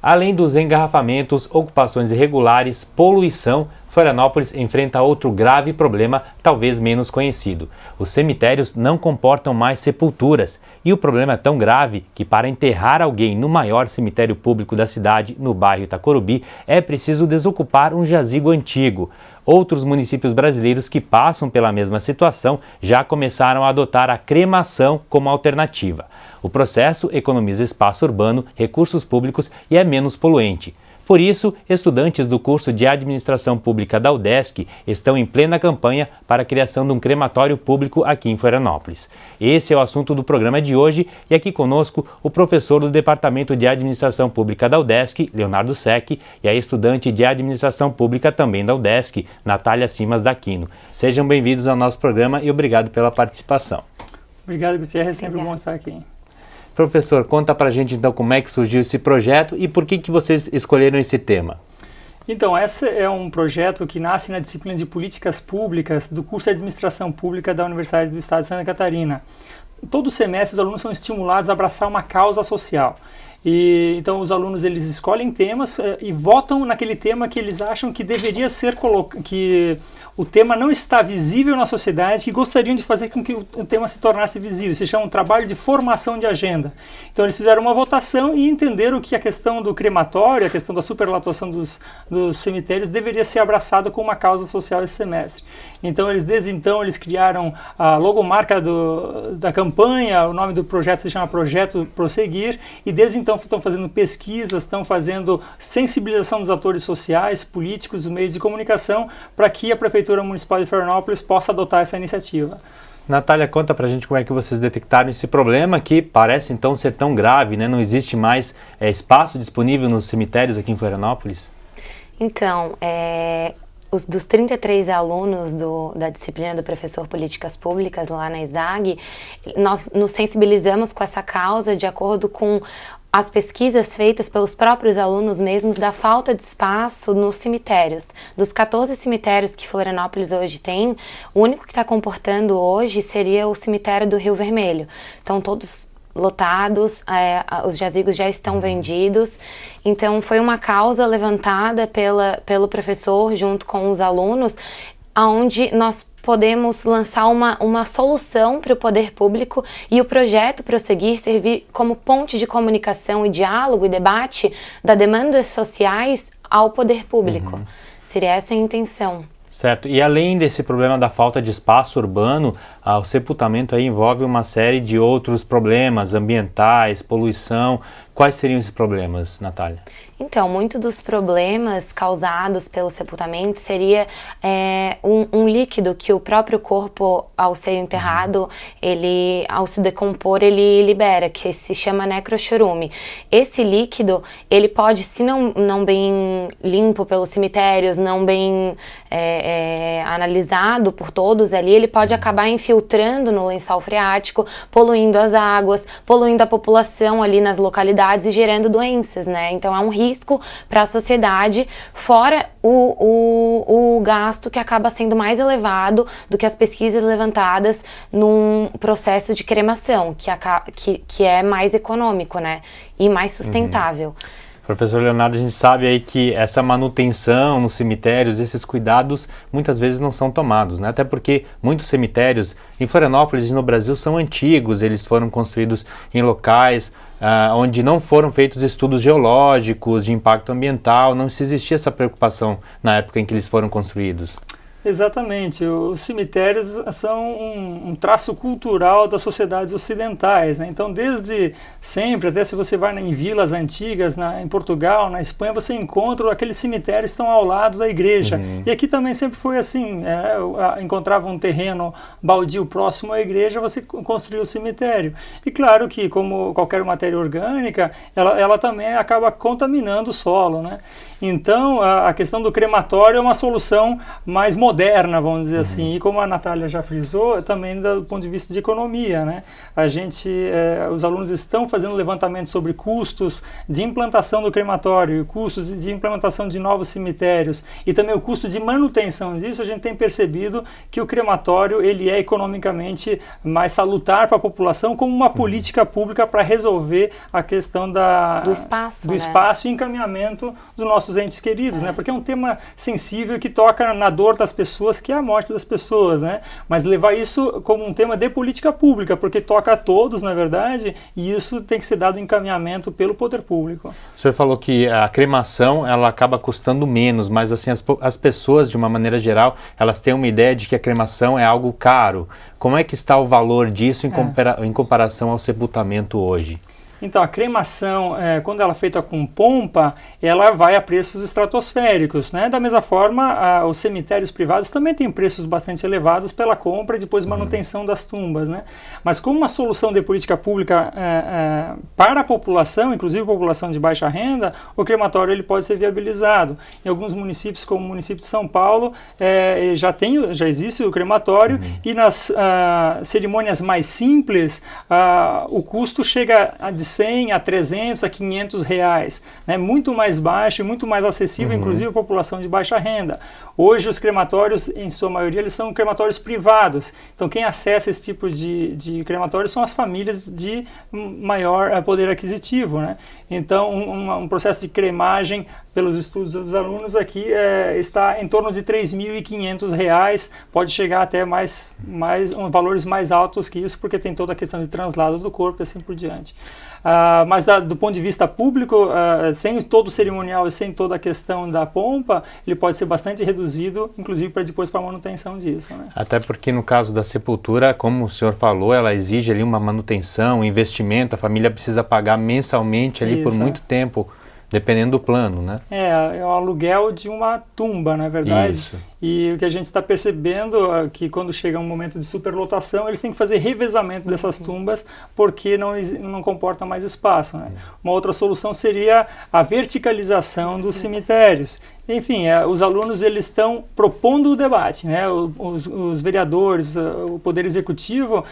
Além dos engarrafamentos, ocupações irregulares, poluição, Florianópolis enfrenta outro grave problema, talvez menos conhecido. Os cemitérios não comportam mais sepulturas, e o problema é tão grave que para enterrar alguém no maior cemitério público da cidade, no bairro Itacorubi, é preciso desocupar um jazigo antigo. Outros municípios brasileiros que passam pela mesma situação já começaram a adotar a cremação como alternativa. O processo economiza espaço urbano, recursos públicos e é menos poluente. Por isso, estudantes do curso de Administração Pública da UDESC estão em plena campanha para a criação de um crematório público aqui em Florianópolis. Esse é o assunto do programa de hoje e aqui conosco o professor do Departamento de Administração Pública da UDESC, Leonardo Secchi, e a estudante de Administração Pública também da UDESC, Natália Simas D'Aquino. Sejam bem-vindos ao nosso programa e obrigado pela participação. Obrigado, Gutierrez, é sempre bom estar aqui. Professor, conta pra gente então como é que surgiu esse projeto e por que vocês escolheram esse tema. Então, esse é um projeto que nasce na disciplina de Políticas Públicas do curso de Administração Pública da Universidade do Estado de Santa Catarina. Todo semestre os alunos são estimulados a abraçar uma causa social. Então os alunos eles escolhem temas e votam naquele tema que eles acham que deveria ser que o tema não está visível na sociedade, que gostariam de fazer com que o tema se tornasse visível. Se chama um trabalho de formação de agenda. Então eles fizeram uma votação e entenderam que a questão do crematório, a questão da superlotação dos cemitérios deveria ser abraçada com uma causa social esse semestre. Então desde então eles criaram a logomarca da campanha, o nome do projeto se chama Projeto Prosseguir, e desde então estão fazendo pesquisas, estão fazendo sensibilização dos atores sociais, políticos, dos meios de comunicação, para que a Prefeitura Municipal de Florianópolis possa adotar essa iniciativa. Natália, conta pra gente como é que vocês detectaram esse problema que parece então ser tão grave, né? Não existe mais espaço disponível nos cemitérios aqui em Florianópolis? Então, dos 33 alunos da disciplina do professor Políticas Públicas lá na ESAG, nós nos sensibilizamos com essa causa de acordo com as pesquisas feitas pelos próprios alunos mesmos da falta de espaço nos cemitérios. Dos 14 cemitérios que Florianópolis hoje tem, o único que está comportando hoje seria o cemitério do Rio Vermelho. Então todos lotados, os jazigos já estão vendidos. Então foi uma causa levantada pelo professor junto com os alunos, onde nós podemos lançar uma solução para o poder público e o projeto Prosseguir servir como ponte de comunicação e diálogo e debate das demandas sociais ao poder público. Seria essa a intenção. Certo. E além desse problema da falta de espaço urbano, o sepultamento aí envolve uma série de outros problemas ambientais, poluição. Quais seriam esses problemas, Natália? Então, muitos dos problemas causados pelo sepultamento seria um líquido que o próprio corpo, ao ser enterrado, ao se decompor, ele libera, que se chama necrochorume. Esse líquido, ele pode, se não bem limpo pelos cemitérios, não bem analisado por todos ali, ele pode acabar infiltrando no lençol freático, poluindo as águas, poluindo a população ali nas localidades e gerando doenças, né? Então é um risco para a sociedade, fora o gasto que acaba sendo mais elevado do que as pesquisas levantadas num processo de cremação, que é mais econômico, né? E mais sustentável. Professor Leonardo, a gente sabe aí que essa manutenção nos cemitérios, esses cuidados, muitas vezes não são tomados, né? Até porque muitos cemitérios em Florianópolis e no Brasil são antigos, eles foram construídos em locais onde não foram feitos estudos geológicos de impacto ambiental, não se existia essa preocupação na época em que eles foram construídos. Exatamente, os cemitérios são um traço cultural das sociedades ocidentais, né? Então desde sempre, até se você vai em vilas antigas, em Portugal, na Espanha, você encontra aqueles cemitérios que estão ao lado da igreja. E aqui também sempre foi assim, encontrava um terreno baldio próximo à igreja, você construía o cemitério. E claro que, como qualquer matéria orgânica, ela também acaba contaminando o solo, né? Então a questão do crematório é uma solução mais moderna moderna, vamos dizer assim, e como a Natália já frisou, também do ponto de vista de economia, né? Os alunos estão fazendo levantamento sobre custos de implantação do crematório, custos de implementação de novos cemitérios e também o custo de manutenção disso. A gente tem percebido que o crematório ele é economicamente mais salutar para a população como uma política pública para resolver a questão do espaço e encaminhamento dos nossos entes queridos, né? Porque é um tema sensível que toca na dor das pessoas, que é a morte das pessoas, né? Mas levar isso como um tema de política pública, porque toca a todos, na verdade, e isso tem que ser dado encaminhamento pelo poder público. O senhor falou que a cremação ela acaba custando menos, mas assim as pessoas, de uma maneira geral, elas têm uma ideia de que a cremação é algo caro. Como é que está o valor disso em comparação ao sepultamento hoje? Então, a cremação, quando ela é feita com pompa, ela vai a preços estratosféricos, né? Da mesma forma, os cemitérios privados também têm preços bastante elevados pela compra e depois manutenção das tumbas, né? Mas como uma solução de política pública para a população, inclusive a população de baixa renda, o crematório ele pode ser viabilizado. Em alguns municípios, como o município de São Paulo, já existe o crematório e nas cerimônias mais simples, o custo chega de 100 a 300 a 500 reais, né? Muito mais baixo e muito mais acessível, inclusive a população de baixa renda. Hoje os crematórios, em sua maioria, eles são crematórios privados. Então quem acessa esse tipo de crematório são as famílias de maior poder aquisitivo, né? Então um processo de cremagem, pelos estudos dos alunos aqui, está em torno de R$ 3.500, pode chegar até valores mais altos que isso, porque tem toda a questão de translado do corpo e assim por diante. Mas do ponto de vista público, sem todo o cerimonial e sem toda a questão da pompa, ele pode ser bastante reduzido, inclusive para a manutenção disso, né? Até porque no caso da sepultura, como o senhor falou, ela exige ali uma manutenção, um investimento, a família precisa pagar mensalmente ali por muito tempo, dependendo do plano, né? É o aluguel de uma tumba, na verdade. Isso. E o que a gente está percebendo é que quando chega um momento de superlotação, eles têm que fazer revezamento dessas tumbas porque não comporta mais espaço, né? Uma outra solução seria a verticalização dos cemitérios. Enfim, os alunos eles estão propondo o debate, né? Os vereadores, o Poder Executivo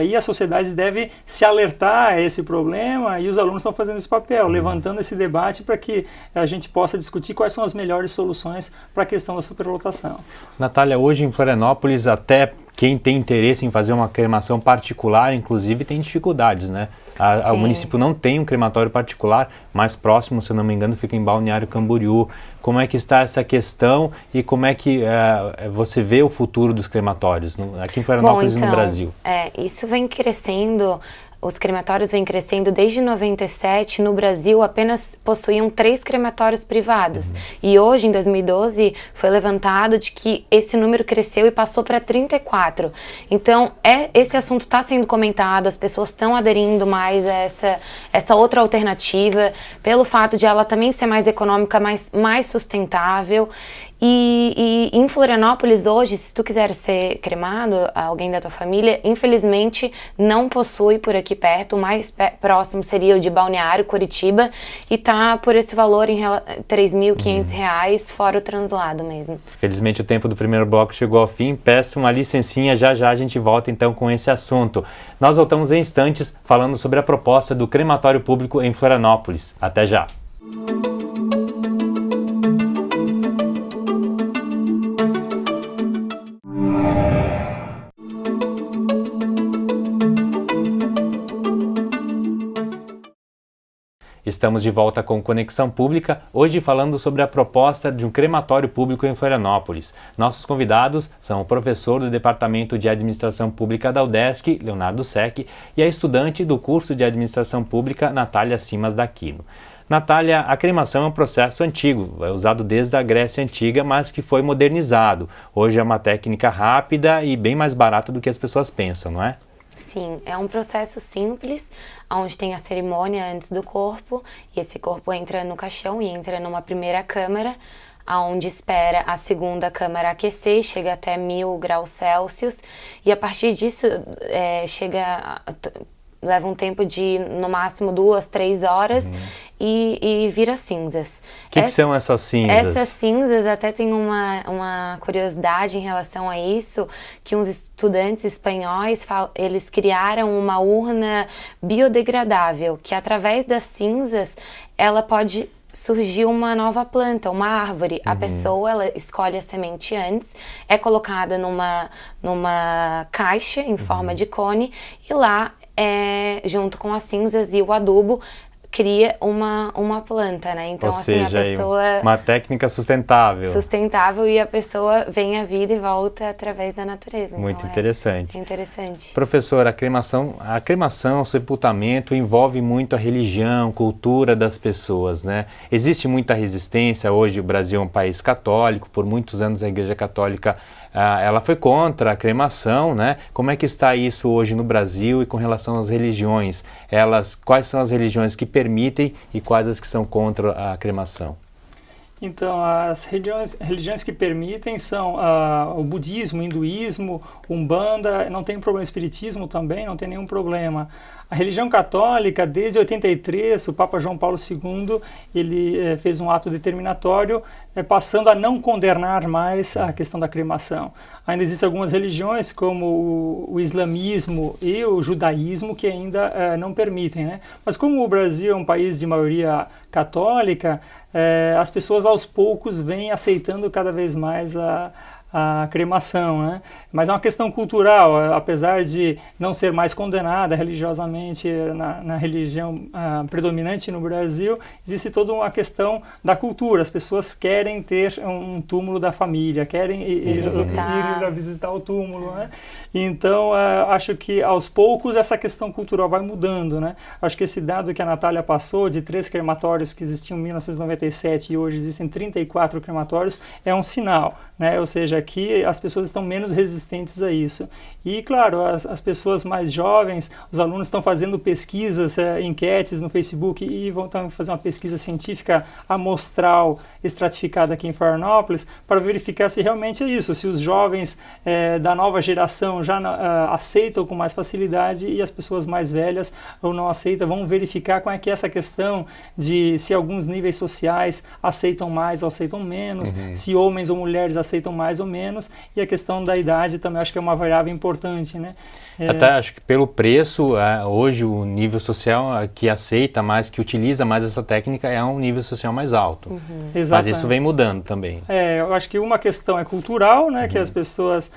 e a sociedade devem se alertar a esse problema, e os alunos estão fazendo esse papel, levantando esse debate para que a gente possa discutir quais são as melhores soluções para a questão da superlotação. Natália, hoje em Florianópolis, até quem tem interesse em fazer uma cremação particular, inclusive, tem dificuldades, né? O município não tem um crematório particular, mais próximo, se eu não me engano, fica em Balneário Camboriú. Como é que está essa questão e como é que você vê o futuro dos crematórios aqui em Florianópolis e no Brasil? Isso vem crescendo. Os crematórios vêm crescendo desde 97. No Brasil, apenas possuíam 3 crematórios privados. E hoje, em 2012, foi levantado de que esse número cresceu e passou para 34. Então, esse assunto está sendo comentado, as pessoas estão aderindo mais a essa outra alternativa, pelo fato de ela também ser mais econômica, mais sustentável. E em Florianópolis hoje, se tu quiser ser cremado, alguém da tua família, infelizmente não possui por aqui perto. O mais próximo seria o de Balneário, Curitiba, e tá por esse valor em R$ 3.500, fora o translado mesmo. Felizmente o tempo do primeiro bloco chegou ao fim. Peço uma licencinha, já a gente volta então com esse assunto. Nós voltamos em instantes falando sobre a proposta do crematório público em Florianópolis. Até já! Estamos de volta com Conexão Pública, hoje falando sobre a proposta de um crematório público em Florianópolis. Nossos convidados são o professor do Departamento de Administração Pública da UDESC, Leonardo Sec, e a estudante do curso de Administração Pública, Natália Simas d'Aquino. Natália, a cremação é um processo antigo, é usado desde a Grécia Antiga, mas que foi modernizado. Hoje é uma técnica rápida e bem mais barata do que as pessoas pensam, não é? Sim, é um processo simples, onde tem a cerimônia antes do corpo, e esse corpo entra no caixão e entra numa primeira câmara, onde espera a segunda câmara aquecer, chega até 1000 graus Celsius, e a partir disso leva um tempo de, no máximo, 2, 3 horas, e vira cinzas. O que são essas cinzas? Essas cinzas, até tem uma curiosidade em relação a isso, que uns estudantes espanhóis, eles criaram uma urna biodegradável, que através das cinzas, ela pode surgir uma nova planta, uma árvore. A pessoa, ela escolhe a semente antes, é colocada numa caixa em forma de cone, e lá, junto com as cinzas e o adubo, cria uma planta, né? Então, ou seja, a pessoa... uma técnica sustentável. Sustentável, e a pessoa vem à vida e volta através da natureza. Muito então, interessante. É interessante. Professor, a cremação, o sepultamento envolve muito a religião, cultura das pessoas, né? Existe muita resistência. Hoje o Brasil é um país católico, por muitos anos a Igreja Católica ela foi contra a cremação, né? Como é que está isso hoje no Brasil e com relação às religiões? Quais são as religiões que permitem e quais as que são contra a cremação? Então, as religiões que permitem são o budismo, o hinduísmo, Umbanda, não tem problema, espiritismo também, não tem nenhum problema. A religião católica, desde 83, o Papa João Paulo II, ele fez um ato determinatório, passando a não condenar mais a questão da cremação. Ainda existem algumas religiões, como o islamismo e o judaísmo, que ainda não permitem, né? Mas como o Brasil é um país de maioria católica, as pessoas aos poucos vêm aceitando cada vez mais a cremação, né? Mas é uma questão cultural, apesar de não ser mais condenada religiosamente na religião predominante no Brasil, existe toda uma questão da cultura. As pessoas querem ter um túmulo da família, querem ir visitar o túmulo, né? Então, acho que aos poucos essa questão cultural vai mudando, né? Acho que esse dado que a Natália passou, de 3 crematórios que existiam em 1997 e hoje existem 34 crematórios, é um sinal, né? Ou seja, que as pessoas estão menos resistentes a isso. E, claro, as pessoas mais jovens, os alunos estão fazendo pesquisas, enquetes no Facebook e vão fazer uma pesquisa científica amostral estratificada aqui em Florianópolis para verificar se realmente é isso, se os jovens da nova geração já aceitam com mais facilidade e as pessoas mais velhas ou não aceitam. Vamos verificar como é que é essa questão de se alguns níveis sociais aceitam mais ou aceitam menos, se homens ou mulheres aceitam mais ou menos, e a questão da idade também acho que é uma variável importante, né? Até acho que pelo preço, hoje o nível social que aceita mais, que utiliza mais essa técnica é um nível social mais alto. Mas isso vem mudando também. Eu acho que uma questão é cultural, né? Que as pessoas,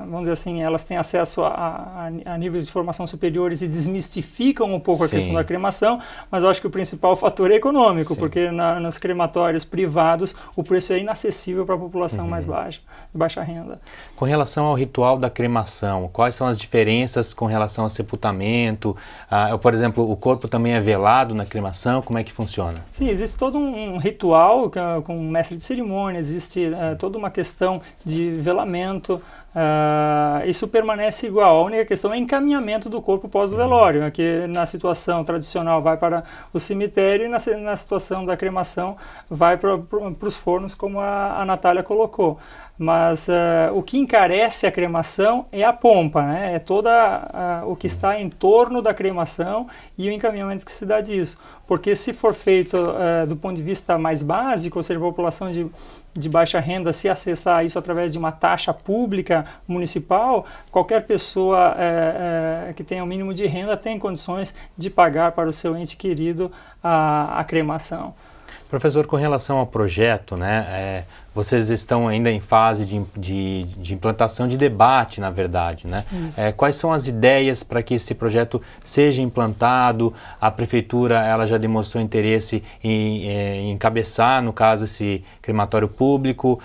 vamos dizer assim, elas têm acesso a níveis de formação superiores e desmistificam um pouco a questão da cremação, mas eu acho que o principal fator é econômico, porque nos crematórios privados o preço é inacessível para a população mais baixa, de baixa renda. Com relação ao ritual da cremação, quais são as diferenças com relação ao sepultamento? Por exemplo, o corpo também é velado na cremação? Como é que funciona? Sim, existe todo um ritual com um mestre de cerimônia, existe toda uma questão de velamento. Isso permanece igual. A única questão é encaminhamento do corpo pós-velório, que na situação tradicional vai para o cemitério e na situação da cremação vai para os fornos, como a Natália colocou. Mas o que encarece a cremação é a pompa, né? É todo o que está em torno da cremação e o encaminhamento que se dá disso. Porque se for feito do ponto de vista mais básico, ou seja, a população de baixa renda, se acessar isso através de uma taxa pública municipal, qualquer pessoa que tenha o mínimo de renda tem condições de pagar para o seu ente querido a cremação. Professor, com relação ao projeto, né, vocês estão ainda em fase de implantação, de debate, na verdade, né? Quais são as ideias para que esse projeto seja implantado? A Prefeitura ela já demonstrou interesse em encabeçar, no caso, esse crematório público,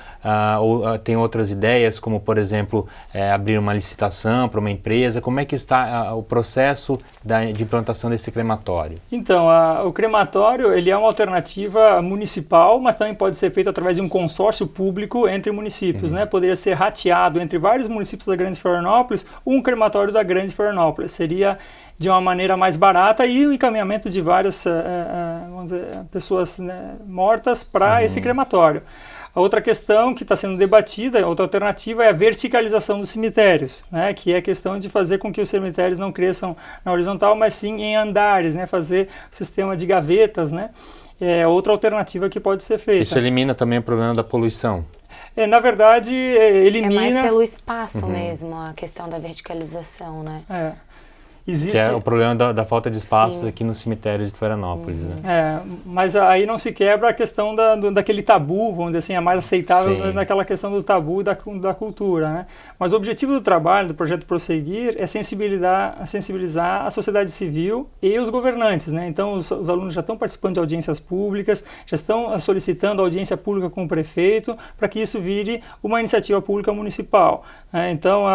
ou tem outras ideias, como, por exemplo, abrir uma licitação para uma empresa. Como é que está o processo de implantação desse crematório? Então, o crematório ele é uma alternativa iniciativa municipal, mas também pode ser feito através de um consórcio público entre municípios, né? Poderia ser rateado entre vários municípios da Grande Florianópolis um crematório da Grande Florianópolis. Seria de uma maneira mais barata e o encaminhamento de várias vamos dizer, pessoas, né, mortas para esse crematório. A outra questão que está sendo debatida, outra alternativa, é a verticalização dos cemitérios, né, que é a questão de fazer com que os cemitérios não cresçam na horizontal, mas sim em andares, né, fazer um sistema de gavetas, né, é outra alternativa que pode ser feita. Isso elimina também o problema da poluição? Na verdade, elimina... É mais pelo espaço mesmo, a questão da verticalização, né? Existe... Que é o problema da falta de espaços Sim. aqui nos cemitérios de Florianópolis, né? Mas aí não se quebra a questão daquele tabu, vamos dizer assim, é mais aceitável naquela questão do tabu e da cultura, né? Mas o objetivo do trabalho, do projeto Prosseguir, é sensibilizar a sociedade civil e os governantes, né? Então os alunos já estão participando de audiências públicas, já estão solicitando audiência pública com o prefeito, para que isso vire uma iniciativa pública municipal, né? Então,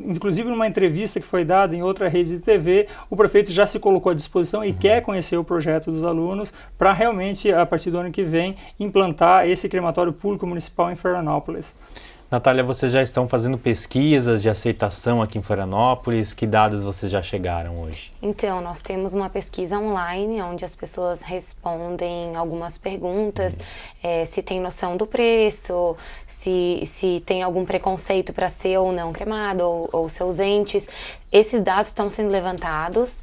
inclusive numa entrevista que foi dada em outra rede de TV, o prefeito já se colocou à disposição e quer conhecer o projeto dos alunos para realmente, a partir do ano que vem, implantar esse crematório público municipal em Florianópolis. Natália, vocês já estão fazendo pesquisas de aceitação aqui em Florianópolis? Que dados vocês já chegaram hoje? Então, nós temos uma pesquisa online onde as pessoas respondem algumas perguntas, se tem noção do preço, se tem algum preconceito para ser ou não cremado, ou seus entes. Esses dados estão sendo levantados,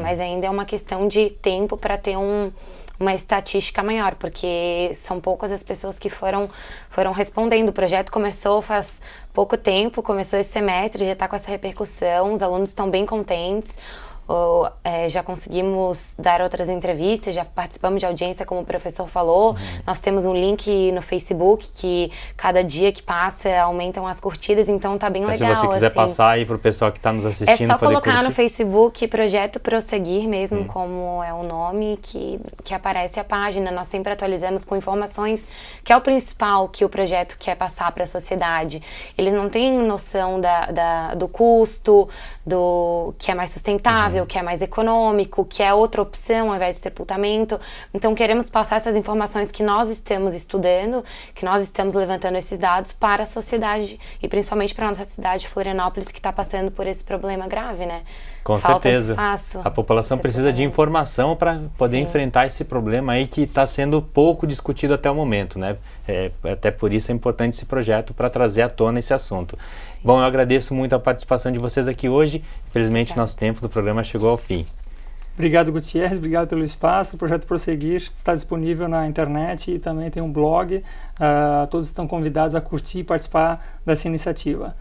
mas ainda é uma questão de tempo para ter uma estatística maior, porque são poucas as pessoas que foram respondendo. O projeto começou faz pouco tempo, começou esse semestre, já está com essa repercussão, os alunos estão bem contentes. Já conseguimos dar outras entrevistas, já participamos de audiência, como o professor falou. Nós temos um link no Facebook que cada dia que passa aumentam as curtidas, então tá bem legal. Se você quiser assim, passar aí pro pessoal que está nos assistindo, é só poder colocar curtir. no Facebook Projeto Prosseguir mesmo, como é o nome que aparece a página. Nós sempre atualizamos com informações, que é o principal que o projeto quer passar para a sociedade. Eles não têm noção do custo, do que é mais sustentável, que é mais econômico, que é outra opção ao invés de sepultamento. Então queremos passar essas informações que nós estamos estudando, que nós estamos levantando esses dados para a sociedade e principalmente para a nossa cidade, Florianópolis, que está passando por esse problema grave, né? Com Falta certeza. de espaço. A população precisa de informação para poder enfrentar esse problema aí que está sendo pouco discutido até o momento, né? Até por isso é importante esse projeto para trazer à tona esse assunto. Bom, eu agradeço muito a participação de vocês aqui hoje. Infelizmente, nosso tempo do programa chegou ao fim. Obrigado, Gutierrez. Obrigado pelo espaço. O Projeto Prosseguir está disponível na internet e também tem um blog. Todos estão convidados a curtir e participar dessa iniciativa.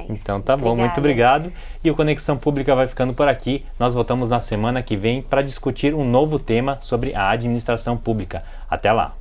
Então tá bom, muito obrigado. E o Conexão Pública vai ficando por aqui. Nós voltamos na semana que vem para discutir um novo tema sobre a administração pública. Até lá!